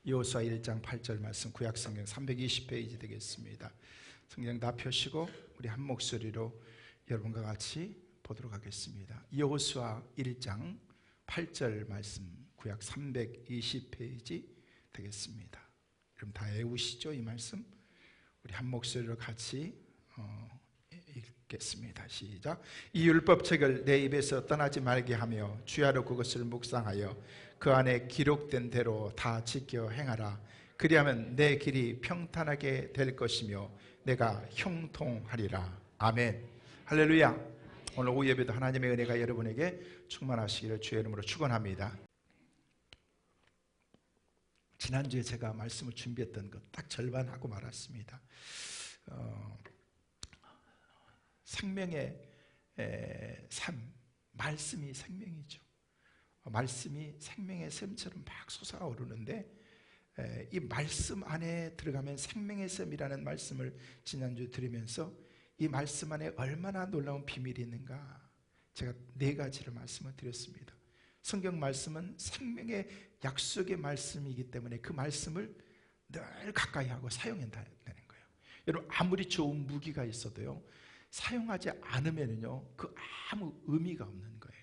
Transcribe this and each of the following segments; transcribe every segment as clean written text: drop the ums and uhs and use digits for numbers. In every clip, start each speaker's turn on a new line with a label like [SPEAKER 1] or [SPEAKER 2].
[SPEAKER 1] 여호수아 1장 8절 말씀, 구약성경 320페이지 되겠습니다. 성경 다 펴시고 우리 한 목소리로 여러분과 같이 보도록 하겠습니다. 여호수아 1장 8절 말씀, 구약 320페이지 되겠습니다. 그럼 다 외우시죠? 이 말씀 우리 한 목소리로 같이 읽겠습니다. 시작. 이 율법책을 내 입에서 떠나지 말게 하며 주야로 그것을 묵상하여 그 안에 기록된 대로 다 지켜 행하라. 그리하면 내 길이 평탄하게 될 것이며 내가 형통하리라. 아멘. 할렐루야. 오늘 오후 예배도 하나님의 은혜가 여러분에게 충만하시기를 주의 이름으로 축원합니다. 지난주에 제가 말씀을 준비했던 것 딱 절반 하고 말았습니다. 생명의 삶, 말씀이 생명이죠. 말씀이 생명의 샘처럼 막 솟아오르는데 이 말씀 안에 들어가면 생명의 샘이라는 말씀을 지난주에 들으면서 이 말씀 안에 얼마나 놀라운 비밀이 있는가 제가 4가지를 말씀을 드렸습니다. 성경 말씀은 생명의 약속의 말씀이기 때문에 그 말씀을 늘 가까이 하고 사용해야 되는 거예요. 여러분, 아무리 좋은 무기가 있어도요, 사용하지 않으면요 그 아무 의미가 없는 거예요.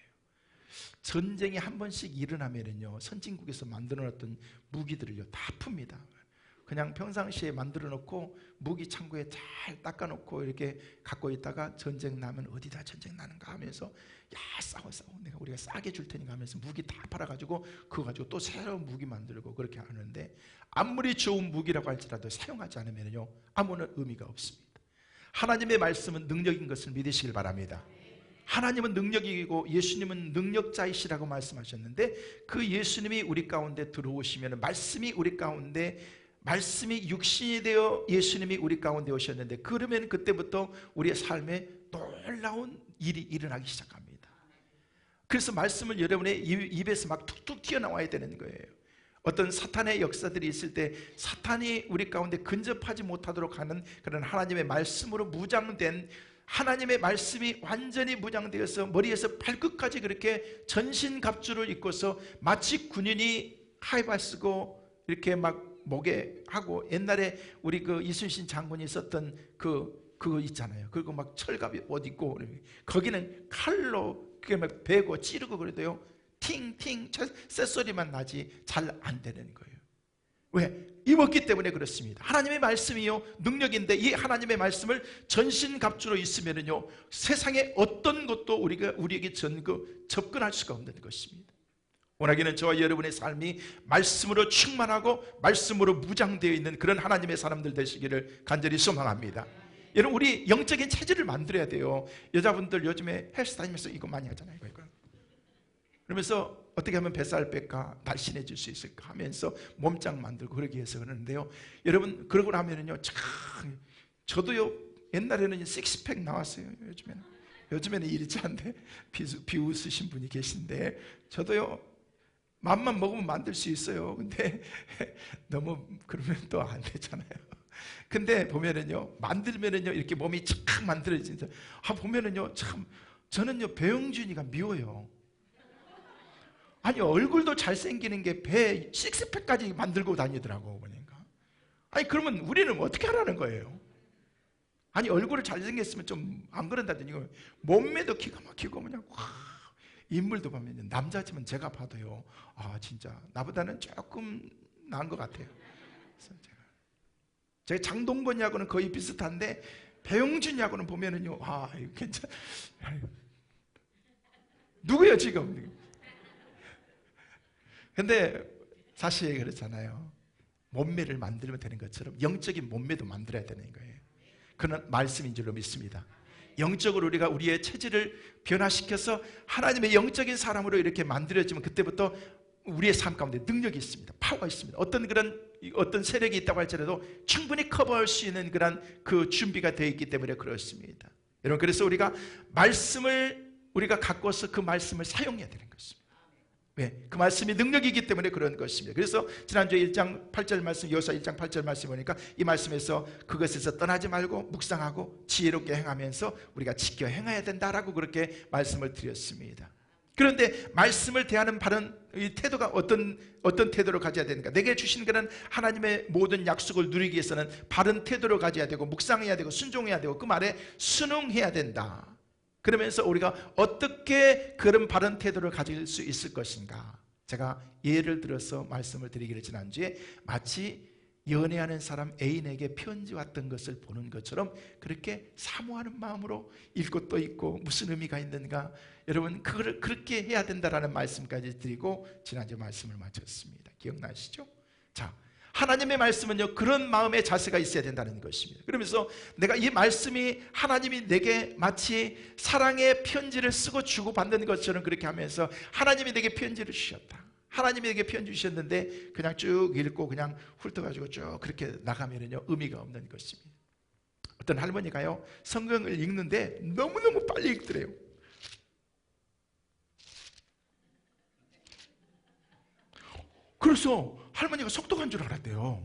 [SPEAKER 1] 전쟁이 한 번씩 일어나면요 선진국에서 만들어 놨던 무기들을요 다 풉니다. 그냥 평상시에 만들어 놓고 무기 창고에 잘 닦아 놓고 이렇게 갖고 있다가 전쟁 나면 어디다 전쟁 나는가 하면서 야 싸워 내가 우리가 싸게 줄 테니까 하면서 무기 다 팔아가지고 그거 가지고 또 새로운 무기 만들고 그렇게 하는데, 아무리 좋은 무기라고 할지라도 사용하지 않으면요 아무런 의미가 없습니다. 하나님의 말씀은 능력인 것을 믿으시길 바랍니다. 하나님은 능력이고 예수님은 능력자이시라고 말씀하셨는데, 그 예수님이 우리 가운데 들어오시면 말씀이 우리 가운데, 말씀이 육신이 되어 예수님이 우리 가운데 오셨는데, 그러면 그때부터 우리의 삶에 놀라운 일이 일어나기 시작합니다. 그래서 말씀을 여러분의 입에서 막 툭툭 튀어나와야 되는 거예요. 어떤 사탄의 역사들이 있을 때 사탄이 우리 가운데 근접하지 못하도록 하는 그런 하나님의 말씀으로 무장된, 하나님의 말씀이 완전히 무장되어서 머리에서 발끝까지 그렇게 전신갑주를 입고서 마치 군인이 하이바 쓰고 이렇게 막 목에 하고, 옛날에 우리 그 이순신 장군이 썼던 그거 있잖아요. 그리고 막 철갑이 옷 입고 거기는 칼로 그게 막 베고 찌르고 그래도요 팅팅 쇳소리만 나지 잘 안 되는 거예요. 왜? 입었기 때문에 그렇습니다. 하나님의 말씀이요 능력인데, 이 하나님의 말씀을 전신갑주로 있으면은요 세상에 어떤 것도 우리에게 접근할 수가 없는 것입니다. 원하기는 저와 여러분의 삶이 말씀으로 충만하고 말씀으로 무장되어 있는 그런 하나님의 사람들 되시기를 간절히 소망합니다. 여러분, 우리 영적인 체질을 만들어야 돼요. 여자분들 요즘에 헬스 다니면서 이거 많이 하잖아요. 이거. 그러면서 어떻게 하면 뱃살 뺄까, 날씬해질 수 있을까 하면서 몸짱 만들고 그러기 위해서 그러는데요, 여러분 그러고 나면은요 참, 저도요 옛날에는 식스팩 나왔어요. 요즘에는 이렇지 않은데 비웃으신 분이 계신데, 저도요 맘만 먹으면 만들 수 있어요. 근데 너무 그러면 또 안 되잖아요. 근데 보면은요 만들면은요 이렇게 몸이 착 만들어진다. 보면은요 참 저는요 배영준이가 미워요. 아니 얼굴도 잘생기는 게 배 식스팩까지 만들고 다니더라고 보니까. 아니 그러면 우리는 어떻게 하라는 거예요? 아니 얼굴을 잘생겼으면 좀 안 그런다더니 몸매도 기가 막히고 그냥 인물도 보면 남자지만 제가 봐도요 아 진짜 나보다는 조금 나은 것 같아요. 그래서 제가 장동건이하고는 거의 비슷한데 배용준이하고는 보면은요 아 이거 괜찮. 누구예요 지금? 근데 사실 그렇잖아요. 몸매를 만들면 되는 것처럼 영적인 몸매도 만들어야 되는 거예요. 그런 말씀인 줄로 믿습니다. 영적으로 우리가 우리의 체질을 변화시켜서 하나님의 영적인 사람으로 이렇게 만들어지면 그때부터 우리의 삶 가운데 능력이 있습니다. 파워가 있습니다. 어떤 세력이 있다고 할지라도 충분히 커버할 수 있는 그런 그 준비가 되어 있기 때문에 그렇습니다. 여러분, 그래서 우리가 말씀을 우리가 갖고서 그 말씀을 사용해야 되는 것입니다. 왜? 그 말씀이 능력이기 때문에 그런 것입니다. 그래서 지난주에 1장 8절 말씀, 여호수아 1장 8절 말씀 보니까 이 말씀에서 그것에서 떠나지 말고 묵상하고 지혜롭게 행하면서 우리가 지켜 행해야 된다라고 그렇게 말씀을 드렸습니다. 그런데 말씀을 대하는 바른 이 태도가 어떤 태도를 가져야 되는가? 내게 주신 그런 하나님의 모든 약속을 누리기 위해서는 바른 태도를 가져야 되고 묵상해야 되고 순종해야 되고 그 말에 순응해야 된다. 그러면서 우리가 어떻게 그런 바른 태도를 가질 수 있을 것인가? 제가 예를 들어서 말씀을 드리기를 지난주에 마치 연애하는 사람 애인에게 편지 왔던 것을 보는 것처럼 그렇게 사모하는 마음으로 읽고 또 읽고 무슨 의미가 있는가? 여러분 그걸 그렇게 해야 된다라는 말씀까지 드리고 지난주 말씀을 마쳤습니다. 기억나시죠? 자, 하나님의 말씀은요 그런 마음의 자세가 있어야 된다는 것입니다. 그러면서 내가 이 말씀이 하나님이 내게 마치 사랑의 편지를 쓰고 주고받는 것처럼 그렇게 하면서 하나님이 내게 편지를 주셨다. 하나님이 내게 편지 주셨는데 그냥 쭉 읽고 그냥 훑어가지고 쭉 그렇게 나가면은요 의미가 없는 것입니다. 어떤 할머니가요 성경을 읽는데 너무너무 빨리 읽더래요. 그래서 할머니가 속독한 줄 알았대요.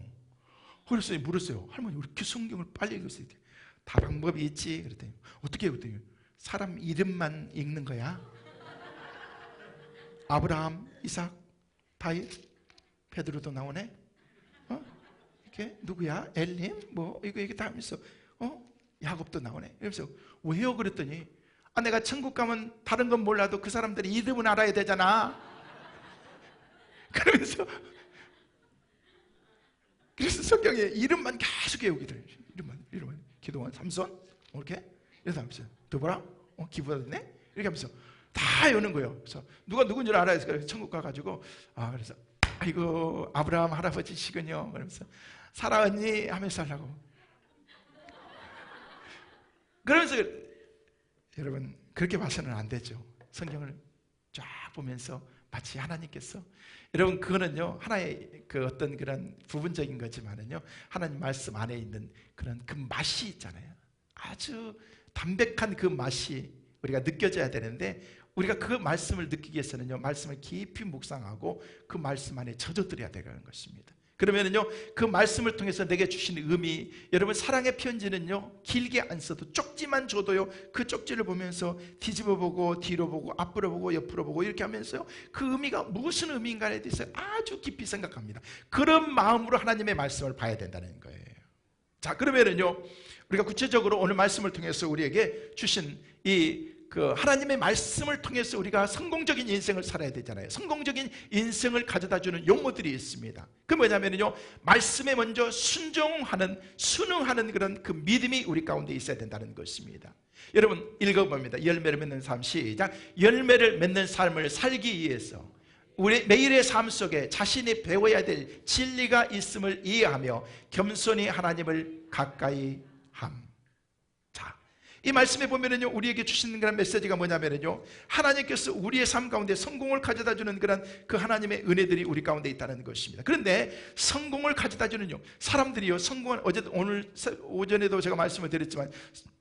[SPEAKER 1] 그래서 물었어요. 할머니 왜 이렇게 성경을 빨리 읽었어요? 다 방법이 있지. 그랬더니 어떻게 해요? 그랬더니 사람 이름만 읽는 거야. 아브라함, 이삭, 다윗, 베드로도 나오네. 이렇게 누구야? 엘림, 뭐 이거 다 하면서 야곱도 나오네. 이러면서 왜요? 그랬더니 내가 천국 가면 다른 건 몰라도 그 사람들이 이름은 알아야 되잖아. 그러면서 그래서 성경에 이름만 계속 외우기를 이름만 기도원 삼손 이렇게 이래서 하면서 드보라 기브라네 이렇게 하면서 다 여는 거예요. 그래서 누가 누군지 알아야 돼서 천국 가가지고 그래서 아이고 아브라함 할아버지시군요. 그러면서 사라 언니 하면서 하려고. 그러면서 여러분 그렇게 봐서는 안 되죠. 성경을 쫙 보면서 마치 하나님께서 여러분 그거는요 하나의 그 어떤 그런 부분적인 거지만은요 하나님 말씀 안에 있는 그런 그 맛이 있잖아요. 아주 담백한 그 맛이 우리가 느껴져야 되는데 우리가 그 말씀을 느끼기 위해서는요 말씀을 깊이 묵상하고 그 말씀 안에 젖어들어야 되는 것입니다. 그러면은요 그 말씀을 통해서 내게 주신 의미, 여러분 사랑의 편지는요 길게 안 써도 쪽지만 줘도요 그 쪽지를 보면서 뒤집어 보고 뒤로 보고 앞으로 보고 옆으로 보고 이렇게 하면서요 그 의미가 무슨 의미인가에 대해서 아주 깊이 생각합니다. 그런 마음으로 하나님의 말씀을 봐야 된다는 거예요. 자, 그러면은요 우리가 구체적으로 오늘 말씀을 통해서 우리에게 주신 그 하나님의 말씀을 통해서 우리가 성공적인 인생을 살아야 되잖아요. 성공적인 인생을 가져다주는 용어들이 있습니다. 그 뭐냐면요 말씀에 먼저 순응하는 그런 그 믿음이 우리 가운데 있어야 된다는 것입니다. 여러분 읽어봅니다. 열매를 맺는 삶 시작. 열매를 맺는 삶을 살기 위해서 우리 매일의 삶 속에 자신이 배워야 될 진리가 있음을 이해하며 겸손히 하나님을 가까이 함. 이 말씀에 보면은요 우리에게 주시는 그런 메시지가 뭐냐면요 하나님께서 우리의 삶 가운데 성공을 가져다 주는 그런 그 하나님의 은혜들이 우리 가운데 있다는 것입니다. 그런데 성공을 가져다 주는요 사람들이요 성공한 오늘 오전에도 제가 말씀을 드렸지만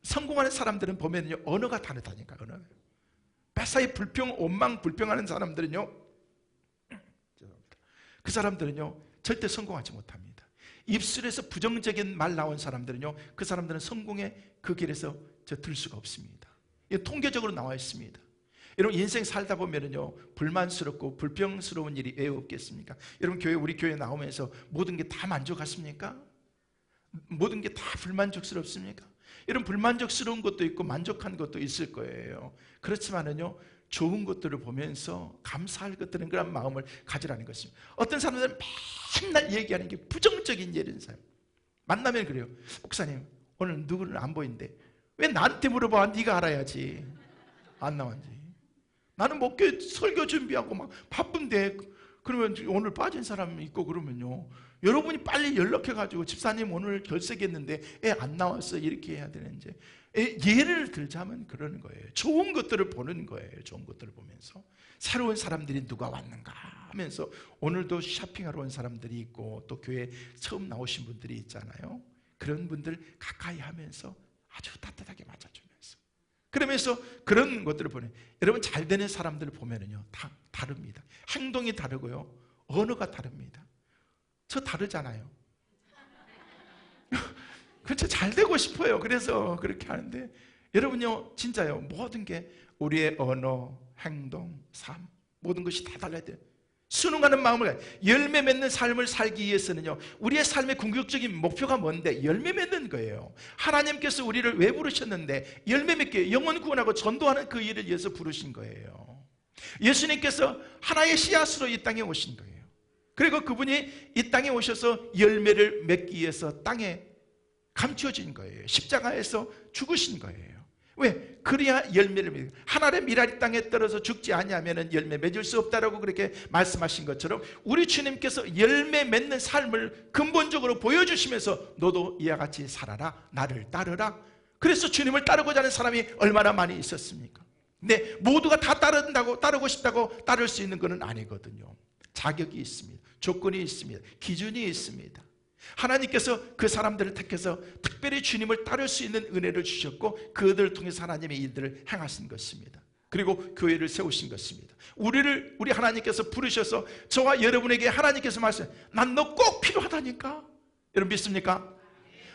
[SPEAKER 1] 성공하는 사람들은 보면요 언어가 다르다니까. 언어 매사에 원망 불평하는 사람들은요 그 사람들은요 절대 성공하지 못합니다. 입술에서 부정적인 말 나온 사람들은요 그 사람들은 성공의 그 길에서 들 수가 없습니다. 이게 통계적으로 나와 있습니다. 여러분 인생 살다 보면은요 불만스럽고 불평스러운 일이 왜 없겠습니까? 여러분 우리 교회 나오면서 모든 게 다 만족하십니까? 모든 게 다 불만족스럽습니까? 여러분 불만족스러운 것도 있고 만족한 것도 있을 거예요. 그렇지만은요 좋은 것들을 보면서 감사할 것들은 그런 마음을 가지라는 것입니다. 어떤 사람들은 맨날 얘기하는 게 부정적인 예를 사요. 만나면 그래요. 목사님 오늘 누구는 안 보이는데 왜 나한테 물어봐? 네가 알아야지. 안 나왔지. 나는 목회 설교 준비하고 막 바쁜데 그러면 오늘 빠진 사람이 있고 그러면요 여러분이 빨리 연락해가지고 집사님 오늘 결석했는데 애 안 나왔어 이렇게 해야 되는지 예를 들자면 그러는 거예요. 좋은 것들을 보는 거예요. 좋은 것들을 보면서 새로운 사람들이 누가 왔는가 하면서 오늘도 쇼핑하러 온 사람들이 있고 또 교회 처음 나오신 분들이 있잖아요. 그런 분들 가까이 하면서 아주 따뜻하게 맞아주면서 그러면서 그런 것들을 보는 여러분 잘 되는 사람들을 보면은요 다 다릅니다. 행동이 다르고요 언어가 다릅니다. 저 다르잖아요. 그렇죠. 잘 되고 싶어요. 그래서 그렇게 하는데 여러분요 진짜요 모든 게 우리의 언어, 행동, 삶, 모든 것이 다 달라야 돼요. 순응하는 마음을, 열매 맺는 삶을 살기 위해서는요, 우리의 삶의 궁극적인 목표가 뭔데? 열매 맺는 거예요. 하나님께서 우리를 왜 부르셨는데? 열매 맺게, 영혼 구원하고 전도하는 그 일을 위해서 부르신 거예요. 예수님께서 하나의 씨앗으로 이 땅에 오신 거예요. 그리고 그분이 이 땅에 오셔서 열매를 맺기 위해서 땅에 감추어진 거예요. 십자가에서 죽으신 거예요. 왜? 그래야 열매를 맺는, 하나의 미랄이 땅에 떨어져 죽지 않으면 열매 맺을 수 없다라고 그렇게 말씀하신 것처럼 우리 주님께서 열매 맺는 삶을 근본적으로 보여주시면서 너도 이와 같이 살아라, 나를 따르라. 그래서 주님을 따르고자 하는 사람이 얼마나 많이 있었습니까? 근데 모두가 다 따르고 싶다고 따를 수 있는 것은 아니거든요. 자격이 있습니다. 조건이 있습니다. 기준이 있습니다. 하나님께서 그 사람들을 택해서 특별히 주님을 따를 수 있는 은혜를 주셨고 그들을 통해서 하나님의 일들을 행하신 것입니다. 그리고 교회를 세우신 것입니다. 우리 하나님께서 부르셔서 저와 여러분에게 하나님께서 말씀해, 난 너 꼭 필요하다니까. 여러분 믿습니까?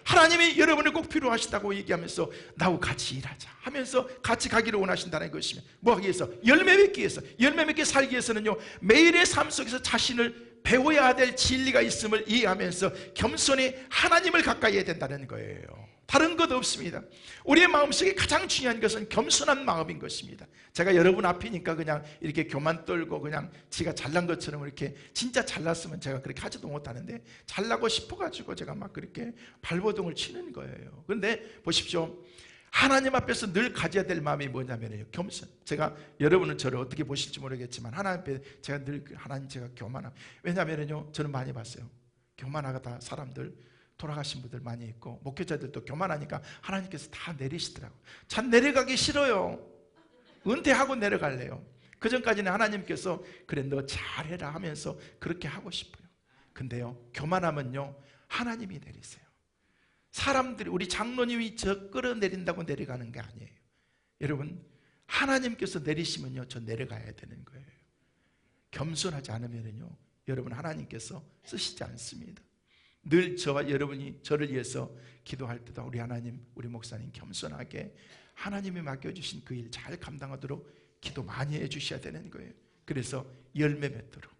[SPEAKER 1] 하나님이 여러분을 꼭 필요하시다고 얘기하면서 나하고 같이 일하자 하면서 같이 가기를 원하신다는 것이며, 뭐 하기 위해서? 열매 맺기 위해서. 열매 맺게 살기 위해서는요, 매일의 삶 속에서 자신을 배워야 될 진리가 있음을 이해하면서 겸손히 하나님을 가까이 해야 된다는 거예요. 다른 것 없습니다. 우리의 마음속에 가장 중요한 것은 겸손한 마음인 것입니다. 제가 여러분 앞이니까 그냥 이렇게 교만 떨고 그냥 지가 잘난 것처럼 이렇게, 진짜 잘났으면 제가 그렇게 하지도 못하는데 잘나고 싶어가지고 제가 막 그렇게 발버둥을 치는 거예요. 그런데 보십시오, 하나님 앞에서 늘 가져야 될 마음이 뭐냐면요, 겸손. 제가, 여러분은 저를 어떻게 보실지 모르겠지만 하나님 앞에 제가 늘 하나님, 제가 교만함. 왜냐면요, 저는 많이 봤어요. 교만하다 사람들, 돌아가신 분들 많이 있고 목회자들도 교만하니까 하나님께서 다 내리시더라고요. 참 내려가기 싫어요. 은퇴하고 내려갈래요. 그 전까지는 하나님께서 그래 너 잘해라 하면서 그렇게 하고 싶어요. 근데요, 교만하면요 하나님이 내리세요. 사람들이, 우리 장로님이 저 끌어내린다고 내려가는 게 아니에요. 여러분, 하나님께서 내리시면요 저 내려가야 되는 거예요. 겸손하지 않으면요 여러분 하나님께서 쓰시지 않습니다. 늘 저와 여러분이 저를 위해서 기도할 때도 우리 하나님, 우리 목사님 겸손하게 하나님이 맡겨주신 그 일 잘 감당하도록 기도 많이 해주셔야 되는 거예요. 그래서 열매 맺도록.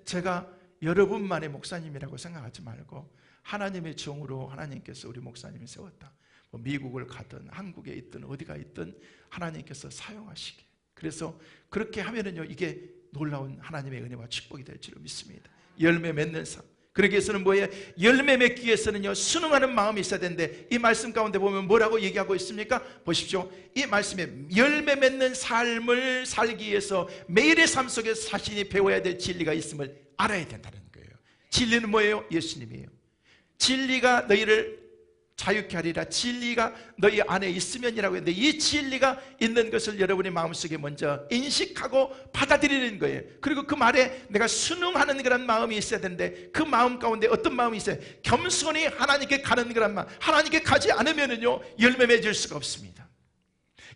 [SPEAKER 1] 제가 여러분만의 목사님이라고 생각하지 말고 하나님의 종으로 하나님께서 우리 목사님을 세웠다. 뭐 미국을 가든 한국에 있든 어디가 있든 하나님께서 사용하시게. 그래서 그렇게 하면은요 이게 놀라운 하나님의 은혜와 축복이 될 줄 믿습니다. 열매 맺는 삶. 그러기 위해서는 뭐예요? 열매 맺기 위해서는요 순응하는 마음이 있어야 되는데, 이 말씀 가운데 보면 뭐라고 얘기하고 있습니까? 보십시오. 이 말씀에 열매 맺는 삶을 살기 위해서 매일의 삶 속에서 자신이 배워야 될 진리가 있음을 알아야 된다는 거예요. 진리는 뭐예요? 예수님이에요. 진리가 너희를 자유케 하리라. 진리가 너희 안에 있으면이라고 했는데, 이 진리가 있는 것을 여러분의 마음속에 먼저 인식하고 받아들이는 거예요. 그리고 그 말에 내가 순응하는 그런 마음이 있어야 되는데, 그 마음 가운데 어떤 마음이 있어요? 겸손히 하나님께 가는 그런 마음. 하나님께 가지 않으면요 열매 맺을 수가 없습니다.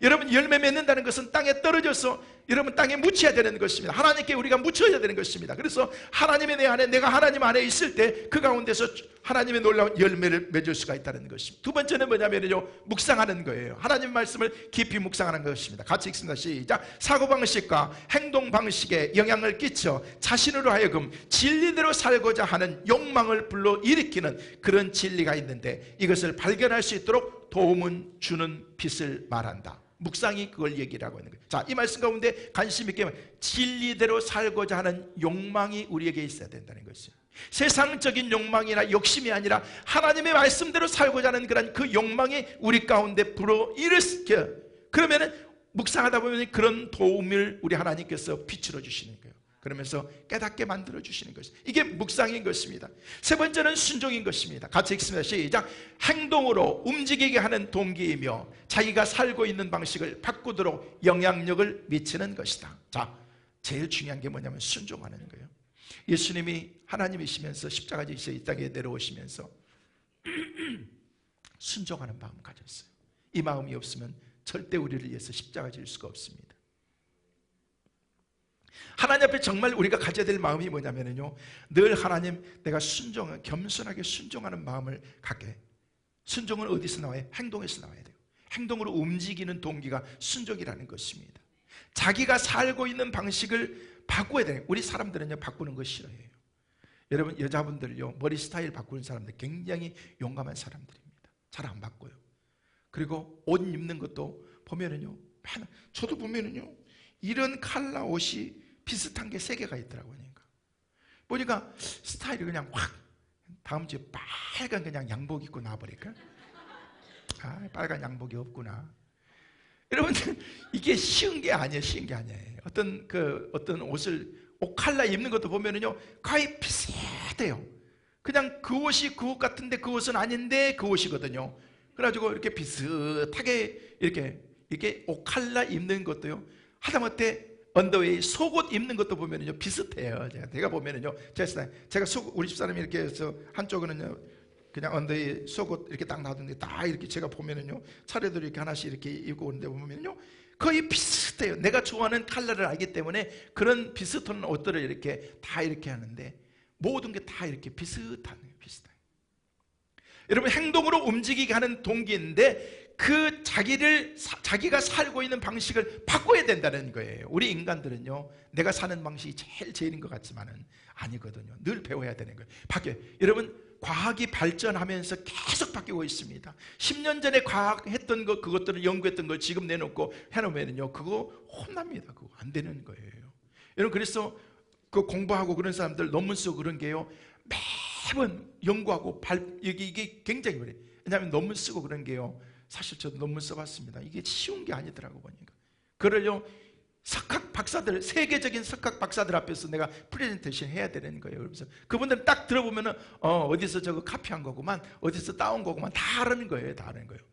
[SPEAKER 1] 여러분, 열매 맺는다는 것은 땅에 떨어져서 여러분 땅에 묻혀야 되는 것입니다. 하나님께 우리가 묻혀야 되는 것입니다. 그래서 하나님의 내 안에, 내가 하나님 안에 있을 때 그 가운데서 하나님의 놀라운 열매를 맺을 수가 있다는 것입니다. 두 번째는 뭐냐면요 묵상하는 거예요. 하나님 말씀을 깊이 묵상하는 것입니다. 같이 읽습니다. 시작. 사고방식과 행동방식에 영향을 끼쳐 자신으로 하여금 진리대로 살고자 하는 욕망을 불러일으키는 그런 진리가 있는데, 이것을 발견할 수 있도록 도움은 주는 빛을 말한다. 묵상이 그걸 얘기를 하고 있는 거예요. 자, 이 말씀 가운데 관심 있게 진리대로 살고자 하는 욕망이 우리에게 있어야 된다는 것이죠. 세상적인 욕망이나 욕심이 아니라 하나님의 말씀대로 살고자 하는 그런 그 욕망이 우리 가운데 불어일으켜, 그러면은 묵상하다 보면 그런 도움을 우리 하나님께서 비추어 주시는 거예요. 그러면서 깨닫게 만들어 주시는 것입니다. 이게 묵상인 것입니다. 세 번째는 순종인 것입니다. 같이 읽습니다. 시작. 행동으로 움직이게 하는 동기이며 자기가 살고 있는 방식을 바꾸도록 영향력을 미치는 것이다. 자, 제일 중요한 게 뭐냐면 순종하는 거예요. 예수님이 하나님이시면서 십자가 지시서 이 땅에 내려오시면서 순종하는 마음 가졌어요. 이 마음이 없으면 절대 우리를 위해서 십자가 질 수가 없습니다. 하나님 앞에 정말 우리가 가져야 될 마음이 뭐냐면요 늘 하나님, 내가 겸손하게 순종하는 마음을 갖게. 순종은 어디서 나와요? 행동에서 나와야 돼요. 행동으로 움직이는 동기가 순종이라는 것입니다. 자기가 살고 있는 방식을 바꿔야 돼요. 우리 사람들은요, 바꾸는 거 싫어해요. 여러분, 여자분들요, 머리 스타일 바꾸는 사람들 굉장히 용감한 사람들입니다. 잘 안 바꿔요. 그리고 옷 입는 것도 보면은요, 저도 보면은요, 이런 컬러 옷이 비슷한 게 3개가 있더라고요. 보니까 스타일이 그냥 확, 다음 주에 빨간 그냥 양복 입고 나와버릴까? 아, 빨간 양복이 없구나. 여러분들, 이게 쉬운 게 아니에요. 쉬운 게 아니에요. 어떤 옷 컬러 입는 것도 보면은요, 거의 비슷해요. 그냥 그 옷이 그 옷 같은데 그 옷은 아닌데 그 옷이거든요. 그래가지고 이렇게 비슷하게 이렇게 옷 컬러 입는 것도요, 하다못해 언더웨이 속옷 입는 것도 보면은요, 비슷해요. 제가 보면은요, 제가 우리 집사람이 이렇게 해서 한쪽은요, 그냥 언더웨이 속옷 이렇게 딱 놔두는데, 다 이렇게 제가 보면은요, 차례대로 이렇게 하나씩 이렇게 입고 오는데 보면은요, 거의 비슷해요. 내가 좋아하는 컬러를 알기 때문에 그런 비슷한 옷들을 이렇게 다 이렇게 하는데, 모든 게 다 이렇게 비슷해요. 여러분, 행동으로 움직이게 하는 동기인데, 그 자기가 살고 있는 방식을 바꿔야 된다는 거예요. 우리 인간들은요, 내가 사는 방식이 제일인 것 같지만은 아니거든요. 늘 배워야 되는 거예요. 바뀌어요. 여러분, 과학이 발전하면서 계속 바뀌고 있습니다. 10년 전에 과학했던 것, 그것들을 연구했던 걸 지금 내놓고 해놓으면요, 그거 혼납니다. 그거 안 되는 거예요. 여러분, 그래서 그 공부하고 그런 사람들 논문 쓰고 그런 게요, 매번 연구하고 이게 굉장히 그래요. 왜냐하면 논문 쓰고 그런 게요, 사실 저도 논문 써봤습니다. 이게 쉬운 게 아니더라고 보니까. 그걸요, 석학 박사들, 세계적인 석학 박사들 앞에서 내가 프레젠테이션 해야 되는 거예요. 그래서 그분들 딱 들어보면은 어디서 저거 카피한 거구만, 어디서 따온 거구만, 다 아는 거예요. 다 아는 거예요.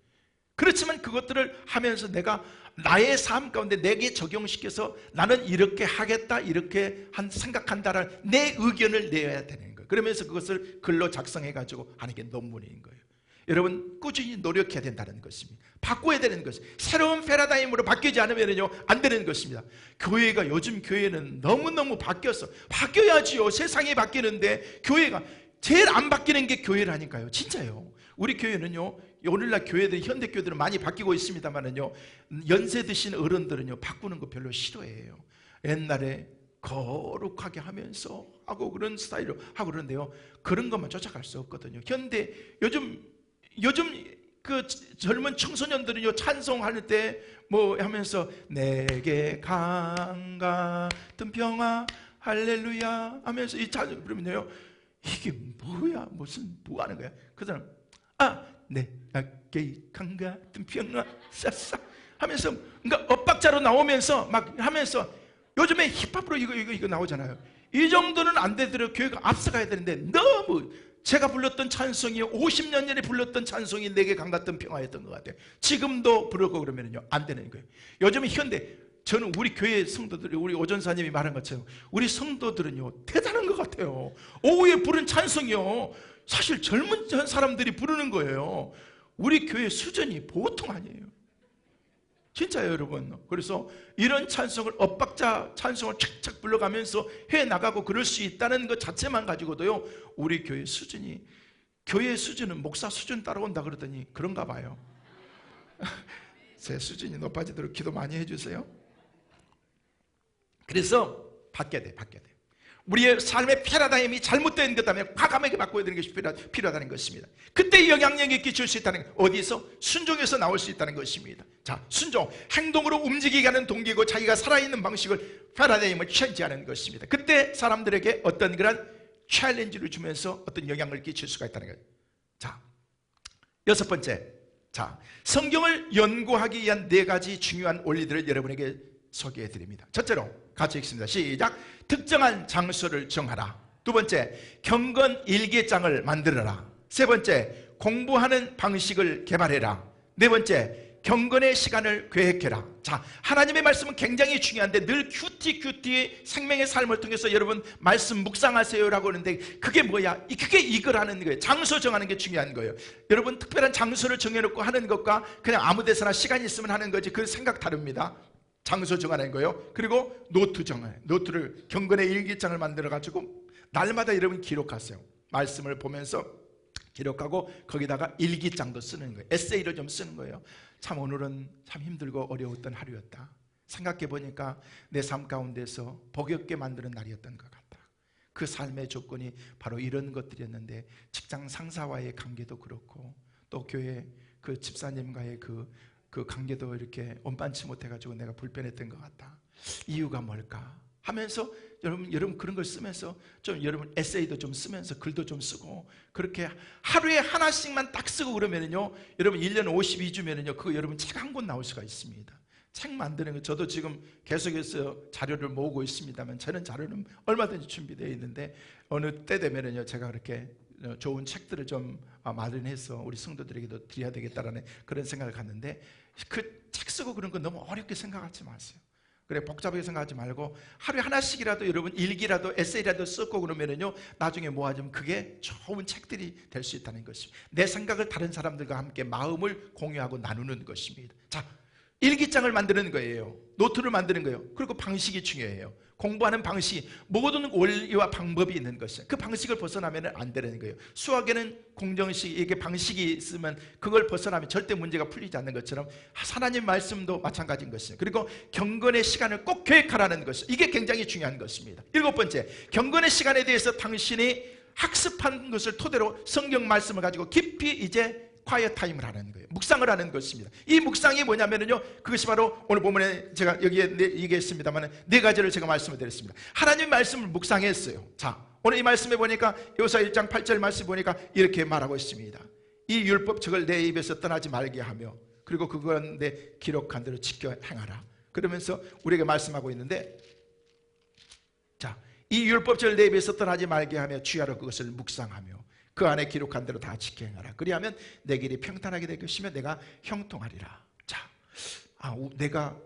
[SPEAKER 1] 그렇지만 그것들을 하면서 내가 나의 삶 가운데 내게 적용시켜서 나는 이렇게 하겠다, 이렇게 생각한다라는 내 의견을 내야 되는 거예요. 그러면서 그것을 글로 작성해가지고 하는 게 논문인 거예요. 여러분, 꾸준히 노력해야 된다는 것입니다. 바꿔야 되는 것입니다. 새로운 패러다임으로 바뀌지 않으면요, 안 되는 것입니다. 교회가, 요즘 교회는 너무너무 바뀌어야지요. 세상이 바뀌는데 교회가 제일 안 바뀌는 게 교회라니까요. 진짜요. 우리 교회는요, 오늘날 교회들이, 현대 교회들은 많이 바뀌고 있습니다만은요, 연세 드신 어른들은요, 바꾸는 거 별로 싫어해요. 옛날에 거룩하게 하면서 하고 그런 스타일로 하고 그러는데요, 그런 것만 쫓아갈 수 없거든요. 현대 요즘 그 젊은 청소년들은요, 찬송할 때 뭐 하면서 내게 강 같은 평화 할렐루야 하면서 이 찬송 부르면요, 이게 뭐야, 무슨 뭐 하는 거야? 그 사람 내게 강 같은 평화 싹싹 하면서, 그러니까 엇박자로 나오면서 막 하면서, 요즘에 힙합으로 이거 나오잖아요. 이 정도는 안 되더라도 교회가 앞서가야 되는데, 너무 제가 불렀던 찬송이 50년 전에 불렀던 찬송이 내게 강 같은 평화였던 것 같아요. 지금도 부르고 그러면요, 안 되는 거예요. 요즘은 저는 우리 교회 성도들이, 우리 오전사님이 말한 것처럼 우리 성도들은요, 대단한 것 같아요. 오후에 부른 찬송이요, 사실 젊은 사람들이 부르는 거예요. 우리 교회 수준이 보통 아니에요. 진짜요, 여러분. 그래서 이런 찬송을, 엇박자 찬송을 착착 불러가면서 해나가고 그럴 수 있다는 것 자체만 가지고도요, 우리 교회 수준은 목사 수준 따라온다 그러더니 그런가 봐요. 제 수준이 높아지도록 기도 많이 해주세요. 그래서 바뀌어야 돼. 우리의 삶의 패러다임이 잘못된 것 때문에 과감하게 바꿔야 되는 것이 필요하다는 것입니다. 그때 영향력이 끼칠 수 있다는 것, 어디서? 순종에서 나올 수 있다는 것입니다. 자, 순종, 행동으로 움직이게 하는 동기고, 자기가 살아있는 방식을, 패러다임을 체인지하는 것입니다. 그때 사람들에게 어떤 그런 챌린지를 주면서 어떤 영향을 끼칠 수가 있다는 거예요. 자, 6번째, 자, 성경을 연구하기 위한 4가지 중요한 원리들을 여러분에게 소개해 드립니다. 첫째로 같이 읽습니다. 시작. 특정한 장소를 정하라. 2번째, 경건 일기장을 만들어라. 3번째, 공부하는 방식을 개발해라. 4번째, 경건의 시간을 계획해라. 자, 하나님의 말씀은 굉장히 중요한데, 늘 큐티 생명의 삶을 통해서 여러분 말씀 묵상하세요라고 하는데, 그게 뭐야? 그게 이거라는 거예요. 장소 정하는 게 중요한 거예요. 여러분, 특별한 장소를 정해놓고 하는 것과 그냥 아무 데서나 시간 있으면 하는 거지, 그 생각 다릅니다. 장소 정하는 거예요. 그리고 노트를, 경건의 일기장을 만들어 가지고 날마다 여러분 기록하세요. 말씀을 보면서 기록하고 거기다가 일기장도 쓰는 거예요. 에세이를 좀 쓰는 거예요. 참 오늘은 참 힘들고 어려웠던 하루였다. 생각해 보니까 내 삶 가운데서 복 없게 만드는 날이었던 것 같다. 그 삶의 조건이 바로 이런 것들이었는데, 직장 상사와의 관계도 그렇고 또 교회 그 집사님과의 그 관계도 이렇게 온반치 못해가지고 내가 불편했던 것 같다. 이유가 뭘까 하면서 여러분 그런 걸 쓰면서 좀 여러분 에세이도 좀 쓰면서 글도 좀 쓰고, 그렇게 하루에 하나씩만 딱 쓰고 그러면은요, 여러분 1년 52주면은요 그거 여러분 책 한 권 나올 수가 있습니다. 책 만드는 거 저도 지금 계속해서 자료를 모으고 있습니다만, 저는 자료는 얼마든지 준비되어 있는데 어느 때 되면은요 제가 그렇게 좋은 책들을 좀 마련해서 우리 성도들에게도 드려야 되겠다라는 그런 생각을 갖는데, 그 책 쓰고 그런 거 너무 어렵게 생각하지 마세요. 그래 복잡하게 생각하지 말고 하루에 하나씩이라도 여러분 일기라도 에세이라도 쓰고 그러면은요 나중에 모아주면 그게 좋은 책들이 될 수 있다는 것입니다. 내 생각을 다른 사람들과 함께 마음을 공유하고 나누는 것입니다. 자, 일기장을 만드는 거예요. 노트를 만드는 거예요. 그리고 방식이 중요해요. 공부하는 방식, 모든 원리와 방법이 있는 것이에요. 그 방식을 벗어나면 안 되는 거예요. 수학에는 공정식, 이게 방식이 있으면 그걸 벗어나면 절대 문제가 풀리지 않는 것처럼 하나님 말씀도 마찬가지인 것이에요. 그리고 경건의 시간을 꼭 계획하라는 것이에요. 이게 굉장히 중요한 것입니다. 7번째, 경건의 시간에 대해서 당신이 학습한 것을 토대로 성경 말씀을 가지고 깊이 이제 quiet 타임을 하는 거예요. 묵상을 하는 것입니다. 이 묵상이 뭐냐면요, 그것이 바로 오늘 본문에 제가 여기에 얘기했습니다만 4가지를 제가 말씀을 드렸습니다. 하나님 말씀을 묵상했어요. 자, 오늘 이 말씀에 보니까 여호수아 1장 8절 말씀 보니까 이렇게 말하고 있습니다. 이 율법책을 내 입에서 떠나지 말게 하며 그리고 그건 내 기록한 대로 지켜 행하라. 그러면서 우리에게 말씀하고 있는데, 자, 이 율법책을 내 입에서 떠나지 말게 하며 주야로 그것을 묵상하며 그 안에 기록한 대로 다 지켜 행하라. 그리하면 내 길이 평탄하게 될 것이며 내가 형통하리라. 자, 네가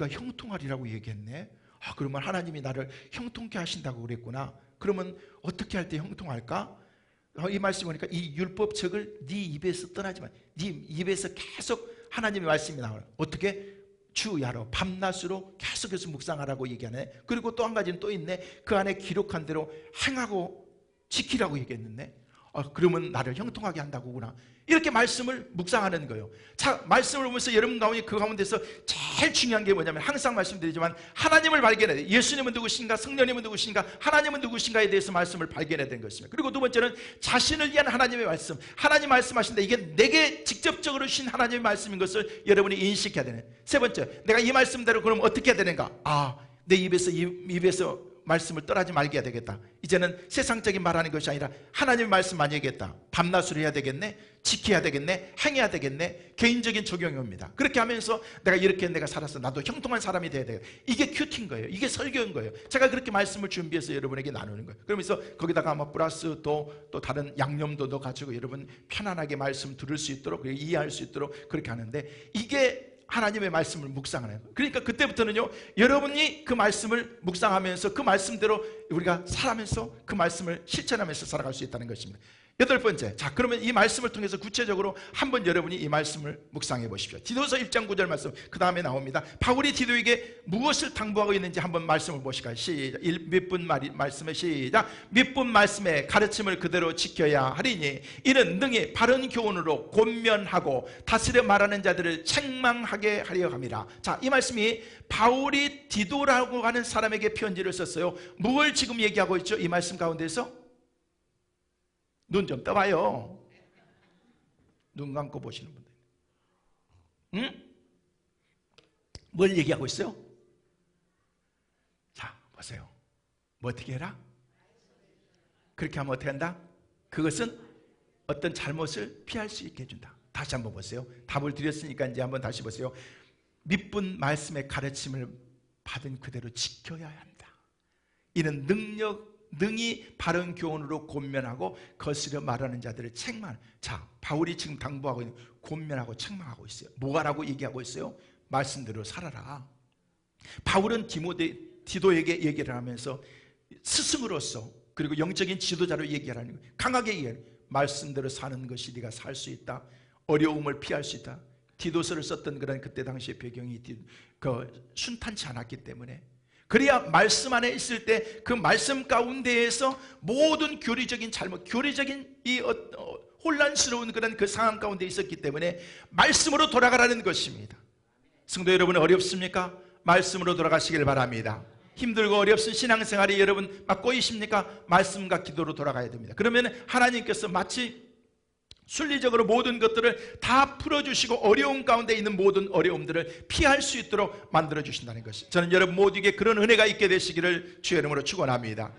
[SPEAKER 1] 형통하리라고 얘기했네. 그러면 하나님이 나를 형통케 하신다고 그랬구나. 그러면 어떻게 할 때 형통할까? 이 말씀 보니까 이 율법책을 네 입에서 떠나지 마. 네 입에서 계속 하나님의 말씀이 나와요. 어떻게? 주야로 밤낮으로 계속해서 묵상하라고 얘기하네. 그리고 또 한 가지는 또 있네. 그 안에 기록한 대로 행하고 지키라고 얘기했는데, 그러면 나를 형통하게 한다고구나. 이렇게 말씀을 묵상하는 거예요. 자, 말씀을 보면서 여러분 가운데 그 가운데서 제일 중요한 게 뭐냐면, 항상 말씀드리지만 하나님을 발견해야 돼요. 예수님은 누구신가, 성령님은 누구신가, 하나님은 누구신가에 대해서 말씀을 발견해야 되는 것입니다. 그리고 두 번째는 자신을 위한 하나님의 말씀. 하나님 말씀하신다, 이게 내게 직접적으로 주신 하나님의 말씀인 것을 여러분이 인식해야 되는. 세 번째, 내가 이 말씀대로 그럼 어떻게 해야 되는가? 내 입에서 말씀을 떠나지 말게 해야 되겠다. 이제는 세상적인 말하는 것이 아니라 하나님의 말씀만 얘기했다. 밤낮으로 해야 되겠네, 지켜야 되겠네, 행해야 되겠네. 개인적인 적용이 옵니다. 그렇게 하면서 내가 살아서 나도 형통한 사람이 돼야 돼요. 이게 큐티인 거예요. 이게 설교인 거예요. 제가 그렇게 말씀을 준비해서 여러분에게 나누는 거예요. 그러면서 거기다가 플러스 또 다른 양념도 넣어가지고 여러분 편안하게 말씀 들을 수 있도록, 이해할 수 있도록 그렇게 하는데, 이게 하나님의 말씀을 묵상하는 거예요. 그러니까 그때부터는요, 여러분이 그 말씀을 묵상하면서 그 말씀대로 우리가 살아면서 그 말씀을 실천하면서 살아갈 수 있다는 것입니다. 8번째, 자, 그러면 이 말씀을 통해서 구체적으로 한번 여러분이 이 말씀을 묵상해 보십시오. 디도서 1장 9절 말씀 그 다음에 나옵니다. 바울이 디도에게 무엇을 당부하고 있는지 한번 말씀을 보실까요? 시작. 몇분 말씀에 시작. 몇분 말씀에 가르침을 그대로 지켜야 하리니 이는 능히 바른 교훈으로 권면하고 다스려 말하는 자들을 책망하게 하려 함이라. 자, 이 말씀이 바울이 디도라고 하는 사람에게 편지를 썼어요. 무엇을 지금 얘기하고 있죠? 이 말씀 가운데서 눈 좀 떠봐요. 눈 감고 보시는 분들. 응? 뭘 얘기하고 있어요? 자, 보세요. 뭐 어떻게 해라? 그렇게 하면 어떻게 한다? 그것은 어떤 잘못을 피할 수 있게 해준다. 다시 한번 보세요. 답을 드렸으니까 이제 한번 다시 보세요. 밑분 말씀의 가르침을 받은 그대로 지켜야 한다. 이는 능히 바른 교훈으로 권면하고 거스려 말하는 자들을 책망. 자, 바울이 지금 당부하고 있는 권면하고 책망하고 있어요. 뭐가라고 얘기하고 있어요? 말씀대로 살아라. 바울은 디도에게 얘기를 하면서 스승으로서 그리고 영적인 지도자로 얘기하라는 거예요. 강하게 얘기해요. 말씀대로 사는 것이 네가 살 수 있다. 어려움을 피할 수 있다. 디도서를 썼던 그런 그때 당시의 배경이 순탄치 않았기 때문에, 그래야 말씀 안에 있을 때 그 말씀 가운데에서 모든 교리적인 잘못, 교리적인 이 혼란스러운 그런 그 상황 가운데 있었기 때문에 말씀으로 돌아가라는 것입니다. 성도 여러분, 어렵습니까? 말씀으로 돌아가시길 바랍니다. 힘들고 어렵은 신앙생활이 여러분 막 꼬이십니까? 말씀과 기도로 돌아가야 됩니다. 그러면 하나님께서 마치 순리적으로 모든 것들을 다 풀어주시고 어려움 가운데 있는 모든 어려움들을 피할 수 있도록 만들어주신다는 것이, 저는 여러분 모두에게 그런 은혜가 있게 되시기를 주의 이름으로 축원합니다.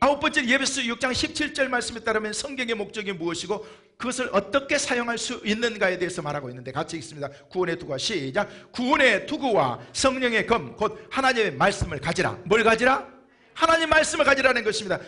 [SPEAKER 1] 아홉 번째, 에베소 6장 17절 말씀에 따르면 성경의 목적이 무엇이고 그것을 어떻게 사용할 수 있는가에 대해서 말하고 있는데, 같이 읽습니다. 구원의 투구와 시작. 구원의 투구와 성령의 검 곧 하나님의 말씀을 가지라. 뭘 가지라? 하나님 말씀을 가지라는 것입니다.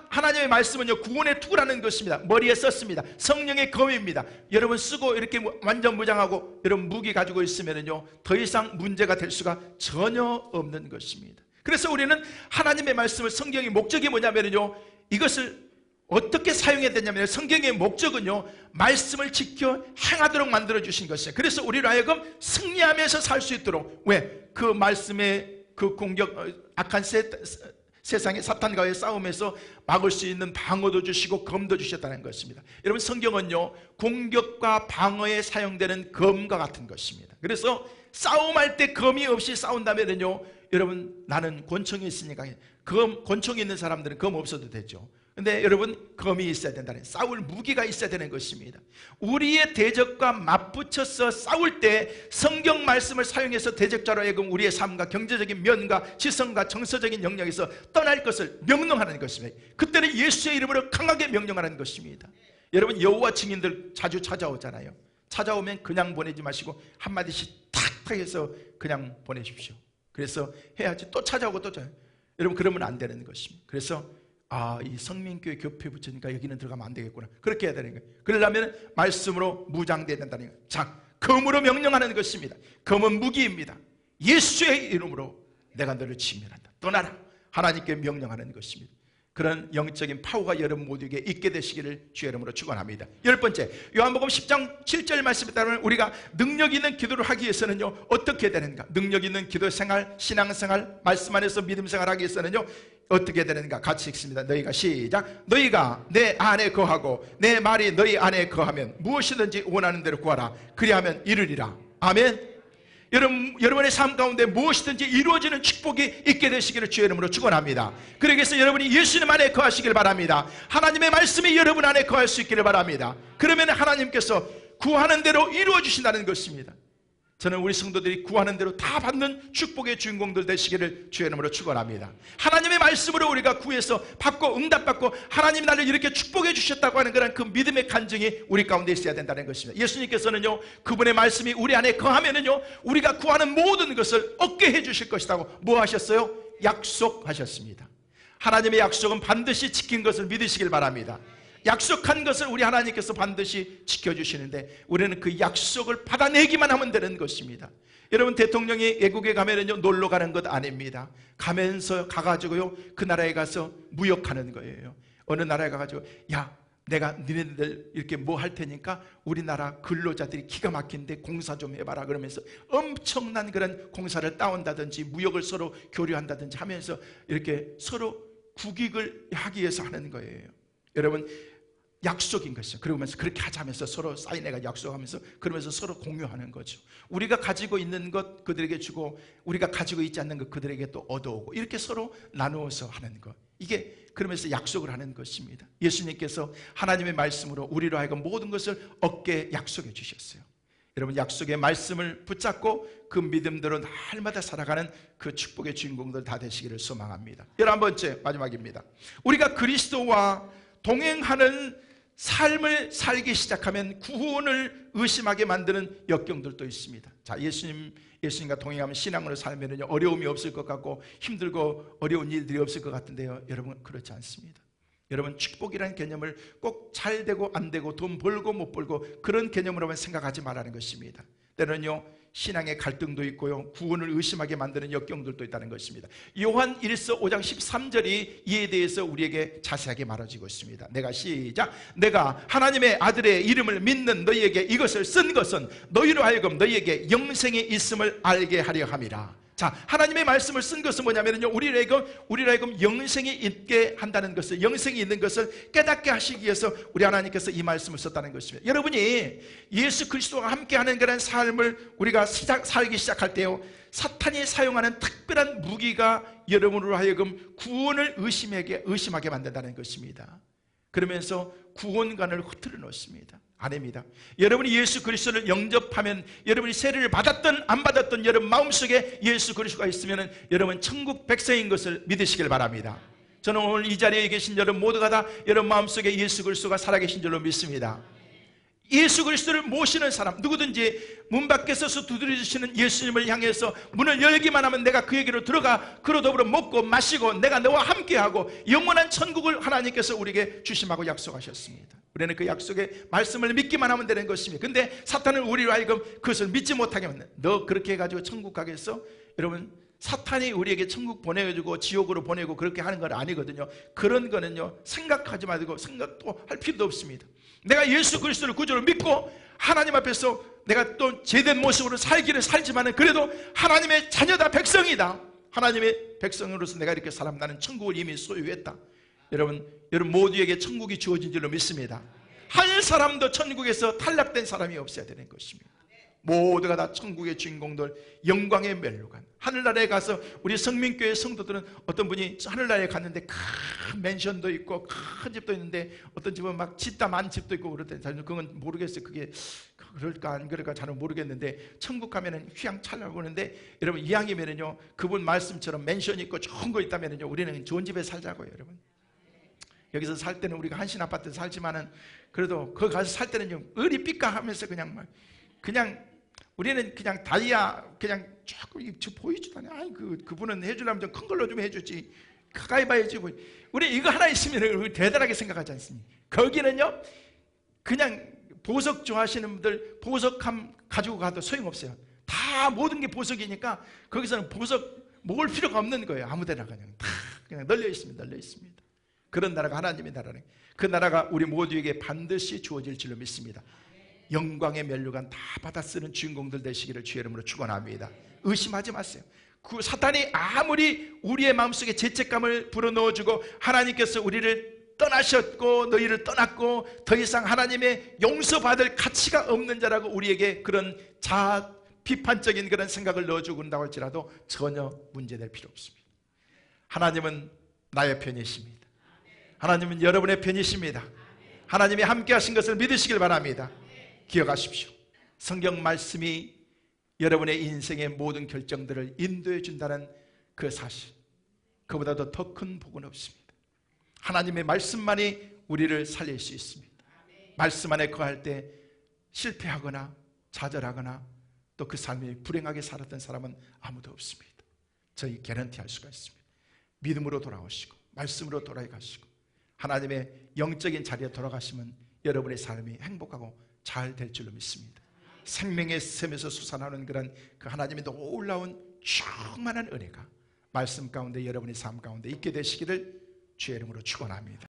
[SPEAKER 1] 하나님의 말씀은요, 구원의 투구라는 것입니다. 머리에 썼습니다. 성령의 검입니다. 여러분 쓰고 이렇게 완전 무장하고 여러분 무기 가지고 있으면요, 더 이상 문제가 될 수가 전혀 없는 것입니다. 그래서 우리는 하나님의 말씀을, 성경의 목적이 뭐냐면요, 이것을 어떻게 사용해야 되냐면, 성경의 목적은요, 말씀을 지켜 행하도록 만들어 주신 것이에요. 그래서 우리로 하여금 승리하면서 살 수 있도록, 왜? 그 말씀의 그 공격, 악한 세상의 사탄과의 싸움에서 막을 수 있는 방어도 주시고 검도 주셨다는 것입니다. 여러분, 성경은요, 공격과 방어에 사용되는 검과 같은 것입니다. 그래서 싸움할 때 검이 없이 싸운다면요, 여러분, 나는 권총이 있으니까, 권총이 있는 사람들은 검 없어도 되죠. 근데 여러분, 검이 있어야 된다는, 싸울 무기가 있어야 되는 것입니다. 우리의 대적과 맞붙여서 싸울 때 성경 말씀을 사용해서 대적자로 하여금 우리의 삶과 경제적인 면과 지성과 정서적인 영역에서 떠날 것을 명령하는 것입니다. 그때는 예수의 이름으로 강하게 명령하는 것입니다. 여러분, 여호와 증인들 자주 찾아오잖아요. 찾아오면 그냥 보내지 마시고 한마디씩 탁탁 해서 그냥 보내십시오. 그래서 해야지. 또 찾아오고 또 찾아오고. 여러분, 그러면 안 되는 것입니다. 그래서 이 성민교회 교회 붙으니까 여기는 들어가면 안 되겠구나, 그렇게 해야 되는 거예요. 그러려면 말씀으로 무장돼야 된다는 거예요. 자, 검으로 명령하는 것입니다. 검은 무기입니다. 예수의 이름으로 내가 너를 진멸한다, 떠나라, 하나님께 명령하는 것입니다. 그런 영적인 파워가 여러분 모두에게 있게 되시기를 주의 이름으로 축원합니다. 열 번째, 요한복음 10장 7절 말씀에 따르면 우리가 능력 있는 기도를 하기 위해서는요, 어떻게 해야 되는가? 능력 있는 기도 생활, 신앙 생활, 말씀 안에서 믿음 생활하기 위해서는요, 어떻게 되는가? 같이 읽습니다. 너희가 시작. 너희가 내 안에 거하고 내 말이 너희 안에 거하면 무엇이든지 원하는 대로 구하라. 그리하면 이루리라. 아멘. 여러분의 삶 가운데 무엇이든지 이루어지는 축복이 있게 되시기를 주의 이름으로 축원합니다. 그러기위해서 여러분이 예수님 안에 거하시길 바랍니다. 하나님의 말씀이 여러분 안에 거할 수 있기를 바랍니다. 그러면 하나님께서 구하는 대로 이루어 주신다는 것입니다. 저는 우리 성도들이 구하는 대로 다 받는 축복의 주인공들 되시기를 주의 이름으로 축원합니다. 하나님의 말씀으로 우리가 구해서 받고 응답받고 하나님이 나를 이렇게 축복해 주셨다고 하는 그런 그 믿음의 간증이 우리 가운데 있어야 된다는 것입니다. 예수님께서는요, 그분의 말씀이 우리 안에 거하면은요, 우리가 구하는 모든 것을 얻게 해 주실 것이라고 뭐 하셨어요? 약속하셨습니다. 하나님의 약속은 반드시 지킨 것을 믿으시길 바랍니다. 약속한 것을 우리 하나님께서 반드시 지켜주시는데 우리는 그 약속을 받아내기만 하면 되는 것입니다. 여러분, 대통령이 외국에 가면은요, 놀러 가는 것 아닙니다. 가가지고요, 그 나라에 가서 무역하는 거예요. 어느 나라에 가가지고, 야, 내가 니네들 이렇게 뭐 할 테니까 우리나라 근로자들이 기가 막힌데 공사 좀 해봐라, 그러면서 엄청난 그런 공사를 따온다든지 무역을 서로 교류한다든지 하면서 이렇게 서로 국익을 하기 위해서 하는 거예요. 여러분, 약속인 것이죠. 그러면서 그렇게 하자면서 서로 사인해가 약속하면서 그러면서 서로 공유하는 거죠. 우리가 가지고 있는 것 그들에게 주고 우리가 가지고 있지 않는 것 그들에게 또 얻어오고 이렇게 서로 나누어서 하는 것, 이게 그러면서 약속을 하는 것입니다. 예수님께서 하나님의 말씀으로 우리로 하여금 모든 것을 얻게 약속해 주셨어요. 여러분, 약속의 말씀을 붙잡고 그 믿음대로 날마다 살아가는 그 축복의 주인공들 다 되시기를 소망합니다. 11번째, 마지막입니다. 우리가 그리스도와 동행하는 삶을 살기 시작하면 구원을 의심하게 만드는 역경들도 있습니다. 자, 예수님과 동행하면 신앙으로 살면 어려움이 없을 것 같고 힘들고 어려운 일들이 없을 것 같은데요, 여러분, 그렇지 않습니다. 여러분, 축복이라는 개념을 꼭 잘 되고 안 되고 돈 벌고 못 벌고 그런 개념으로만 생각하지 말라는 것입니다. 때로는요, 신앙의 갈등도 있고요, 구원을 의심하게 만드는 역경들도 있다는 것입니다. 요한 1서 5장 13절이 이에 대해서 우리에게 자세하게 말해주고 있습니다. 내가 시작. 내가 하나님의 아들의 이름을 믿는 너희에게 이것을 쓴 것은 너희로 하여금 너희에게 영생이 있음을 알게 하려 함이라. 자, 하나님의 말씀을 쓴 것은 뭐냐면요, 우리로 하여금 영생이 있게 한다는 것을, 영생이 있는 것을 깨닫게 하시기 위해서 우리 하나님께서 이 말씀을 썼다는 것입니다. 여러분이 예수 그리스도와 함께하는 그런 삶을 우리가 살기 시작할 때요, 사탄이 사용하는 특별한 무기가 여러분으로 하여금 구원을 의심하게 만든다는 것입니다. 그러면서 구원관을 흐트러 놓습니다. 아닙니다. 여러분이 예수 그리스도를 영접하면, 여러분이 세례를 받았든 안 받았든 여러분 마음속에 예수 그리스도가 있으면 여러분 천국 백성인 것을 믿으시길 바랍니다. 저는 오늘 이 자리에 계신 여러분 모두가 다 여러분 마음속에 예수 그리스도가 살아계신 줄로 믿습니다. 예수 그리스도를 모시는 사람, 누구든지 문 밖에 서서 두드려주시는 예수님을 향해서 문을 열기만 하면 내가 그에게로 들어가 그로 더불어 먹고 마시고 내가 너와 함께하고 영원한 천국을 하나님께서 우리에게 주심하고 약속하셨습니다. 우리는 그 약속의 말씀을 믿기만 하면 되는 것입니다. 근데 사탄은 우리로 하여금 그것을 믿지 못하게 만든다. 너 그렇게 해가지고 천국 가겠어? 여러분, 사탄이 우리에게 천국 보내가지고 지옥으로 보내고 그렇게 하는 건 아니거든요. 그런 거는요, 생각하지 말고 생각도 할 필요도 없습니다. 내가 예수 그리스도를 구주로 믿고 하나님 앞에서 내가 또 제된 모습으로 살기를 살지만 그래도 하나님의 자녀다, 백성이다. 하나님의 백성으로서 내가 이렇게 살면 나는 천국을 이미 소유했다. 여러분 모두에게 천국이 주어진 줄로 믿습니다. 한 사람도 천국에서 탈락된 사람이 없어야 되는 것입니다. 모두가 다 천국의 주인공들, 영광의 멸류관. 하늘나라에 가서 우리 성민교회 성도들은 어떤 분이 하늘나라에 갔는데 큰 맨션도 있고 큰 집도 있는데 어떤 집은 막 집다만 집도 있고 그럴 때 그건 모르겠어요. 그게 그럴까 안 그럴까 잘 모르겠는데 천국 가면은 휘황찬란하고 그러는데 여러분 이왕이면은요 그분 말씀처럼 맨션이 있고 좋은 거 있다면은요 우리는 좋은 집에 살자고요. 여러분 여기서 살 때는 우리가 한신 아파트 살지만은 그래도 거기 가서 살 때는 좀 의리 삐까 하면서 그냥 우리는 그냥 다이아 그냥 조금 보이지도 않아요. 아이 그분은 해주려면 좀 큰 걸로 좀 해주지. 가까이 봐야지. 우리 이거 하나 있으면 우리 대단하게 생각하지 않습니까? 거기는요 그냥 보석 좋아하시는 분들 보석함 가지고 가도 소용없어요. 다 모든 게 보석이니까 거기서는 보석 모을 필요가 없는 거예요. 아무데나 그냥 널려 있습니다. 그런 나라가 하나님의 나라네. 그 나라가 우리 모두에게 반드시 주어질 줄로 믿습니다. 영광의 멸류관 다 받아 쓰는 주인공들 되시기를 주의 이름으로 축원합니다. 의심하지 마세요. 그 사탄이 아무리 우리의 마음속에 죄책감을 불어넣어주고 하나님께서 우리를 떠나셨고 너희를 떠났고 더 이상 하나님의 용서받을 가치가 없는 자라고 우리에게 그런 비판적인 그런 생각을 넣어주고 온다고 할지라도 전혀 문제될 필요 없습니다. 하나님은 나의 편이십니다. 하나님은 여러분의 편이십니다. 하나님이 함께 하신 것을 믿으시길 바랍니다. 기억하십시오. 성경 말씀이 여러분의 인생의 모든 결정들을 인도해 준다는 그 사실, 그보다도 더 큰 복은 없습니다. 하나님의 말씀만이 우리를 살릴 수 있습니다. 말씀 안에 거할 때 실패하거나 좌절하거나 또 그 삶이 불행하게 살았던 사람은 아무도 없습니다. 저희 개런티할 수가 있습니다. 믿음으로 돌아오시고 말씀으로 돌아가시고 하나님의 영적인 자리에 돌아가시면 여러분의 삶이 행복하고 잘 될 줄로 믿습니다. 생명의 샘에서 솟아나는 그런 그 하나님의 놀라운 충만한 은혜가 말씀 가운데 여러분의 삶 가운데 있게 되시기를 주의 이름으로 축원합니다.